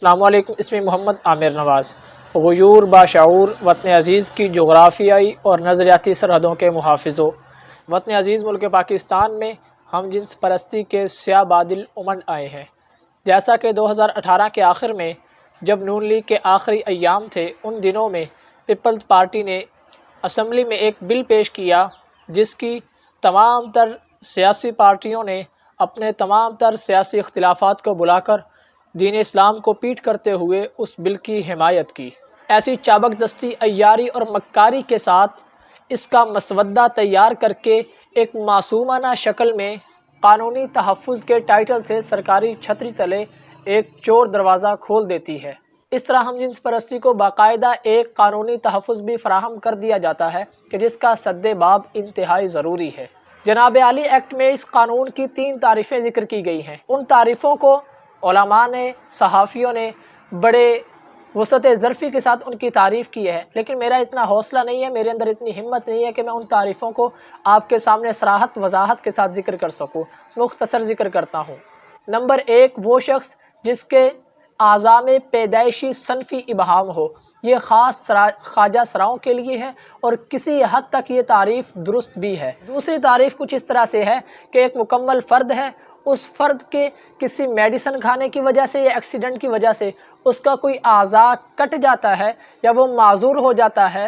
السلام علیکم، اسمی محمد عامر نواز۔ غیور باشعور وطن عزیز کی جغرافیائی اور نظریاتی سرحدوں کے محافظوں، وطن عزیز ملک پاکستان میں ہم جنس پرستی کے سیاہ بادل امنڈ آئے ہیں۔ جیسا کہ 2018 کے آخر میں جب نون لیگ کے آخری ایام تھے، ان دنوں میں پیپلز پارٹی نے اسمبلی میں ایک بل پیش کیا جس کی تمام تر سیاسی پارٹیوں نے اپنے تمام تر سیاسی اختلافات کو بلا کر دین اسلام کو پیٹ کرتے ہوئے اس بل کی حمایت کی۔ ایسی چابک دستی، عیاری اور مکاری کے ساتھ اس کا مسودہ تیار کر کے ایک معصومانہ شکل میں قانونی تحفظ کے ٹائٹل سے سرکاری چھتری تلے ایک چور دروازہ کھول دیتی ہے۔ اس طرح ہم جنس پرستی کو باقاعدہ ایک قانونی تحفظ بھی فراہم کر دیا جاتا ہے کہ جس کا سد باب انتہائی ضروری ہے۔ جناب عالی ایکٹ میں اس قانون کی 3 تعریفیں ذکر کی گئی ہیں۔ ان تعریفوں کو علماء نے، صحافیوں نے بڑے وسعت ظرفی کے ساتھ ان کی تعریف کی ہے، لیکن میرا اتنا حوصلہ نہیں ہے، میرے اندر اتنی ہمت نہیں ہے کہ میں ان تعریفوں کو آپ کے سامنے صراحت وضاحت کے ساتھ ذکر کر سکوں۔ مختصر ذکر کرتا ہوں۔ نمبر 1، وہ شخص جس کے اعضاء میں پیدائشی صنفی ابہام ہو۔ یہ خاص خواجہ سراؤں کے لیے ہے اور کسی حد تک یہ تعریف درست بھی ہے۔ دوسری تعریف کچھ اس طرح سے ہے کہ ایک مکمل فرد ہے، اس فرد کے کسی میڈیسن کھانے کی وجہ سے یا ایکسیڈنٹ کی وجہ سے اس کا کوئی اعضاء کٹ جاتا ہے یا وہ معذور ہو جاتا ہے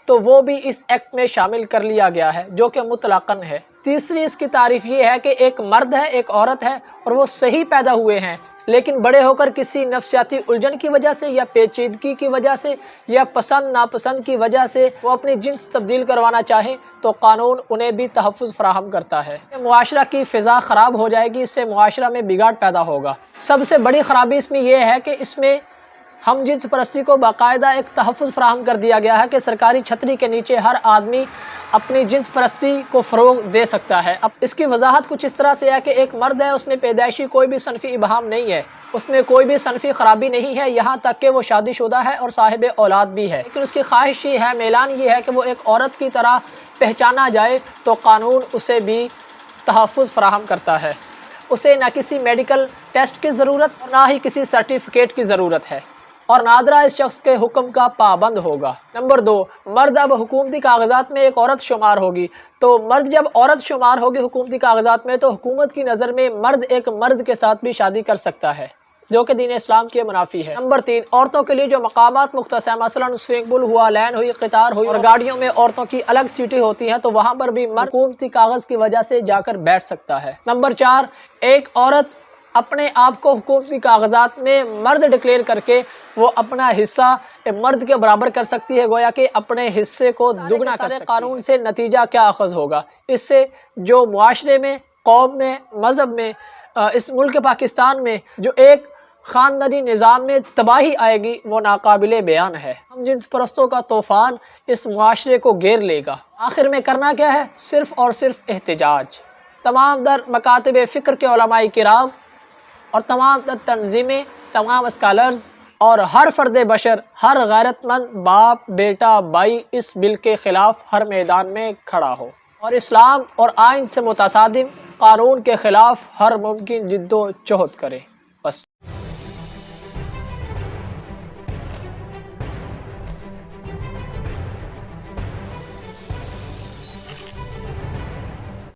تو وہ بھی اس ایکٹ میں شامل کر لیا گیا ہے، جو کہ مطلقاً ہے۔ تیسری اس کی تعریف یہ ہے کہ ایک مرد ہے، ایک عورت ہے اور وہ صحیح پیدا ہوئے ہیں، لیکن بڑے ہو کر کسی نفسیاتی الجھن کی وجہ سے یا پیچیدگی کی وجہ سے یا پسند ناپسند کی وجہ سے وہ اپنی جنس تبدیل کروانا چاہیں تو قانون انہیں بھی تحفظ فراہم کرتا ہے۔ معاشرہ کی فضا خراب ہو جائے گی، اس سے معاشرہ میں بگاڑ پیدا ہوگا۔ سب سے بڑی خرابی اس میں یہ ہے کہ اس میں ہم جنس پرستی کو باقاعدہ ایک تحفظ فراہم کر دیا گیا ہے کہ سرکاری چھتری کے نیچے ہر آدمی اپنی جنس پرستی کو فروغ دے سکتا ہے۔ اب اس کی وضاحت کچھ اس طرح سے ہے کہ ایک مرد ہے، اس میں پیدائشی کوئی بھی صنفی ابہام نہیں ہے، اس میں کوئی بھی صنفی خرابی نہیں ہے، یہاں تک کہ وہ شادی شدہ ہے اور صاحب اولاد بھی ہے، لیکن اس کی خواہش یہ ہے، میلان یہ ہے کہ وہ ایک عورت کی طرح پہچانا جائے تو قانون اسے بھی تحفظ فراہم کرتا ہے۔ اسے نہ کسی میڈیکل ٹیسٹ کی ضرورت اور نہ ہی کسی سرٹیفکیٹ کی ضرورت ہے اور نادرا اس شخص کے حکم کا پابند ہوگا۔ نمبر 2، مرد اب حکومتی کاغذات میں ایک عورت شمار ہوگی، تو مرد جب عورت شمار ہوگی حکومتی کاغذات میں تو حکومت کی نظر میں مرد ایک مرد کے ساتھ بھی شادی کر سکتا ہے، جو کہ دین اسلام کے منافی ہے۔ نمبر 3، عورتوں کے لیے جو مقامات مختص ہیں، مثلا سوئمنگ پول ہوا، لین ہوئی، قطار ہوئی اور گاڑیوں میں عورتوں کی الگ سیٹیں ہوتی ہیں، تو وہاں پر بھی مرد حکومتی کاغذ کی وجہ سے جا کر بیٹھ سکتا ہے۔ نمبر 4، ایک عورت اپنے آپ کو حکومتی کاغذات میں مرد ڈکلیئر کر کے وہ اپنا حصہ مرد کے برابر کر سکتی ہے، گویا کہ اپنے حصے کو دگنا کر سکتی ہے۔ قانون سے نتیجہ کیا اخذ ہوگا؟ اس سے جو معاشرے میں، قوم میں، مذہب میں، اس ملک پاکستان میں جو ایک خاندانی نظام میں تباہی آئے گی وہ ناقابل بیان ہے۔ ہم جنس پرستوں کا طوفان اس معاشرے کو گھیر لے گا۔ آخر میں کرنا کیا ہے؟ صرف اور صرف احتجاج۔ تمام در مکاتب فکر کے علماء کرام اور تمام در تنظیمیں، تمام اسکالرز اور ہر فرد بشر، ہر غیرت مند باپ، بیٹا، بھائی اس بل کے خلاف ہر میدان میں کھڑا ہو اور اسلام اور آئین سے متصادم قانون کے خلاف ہر ممکن جد و جہد کرے۔ بس۔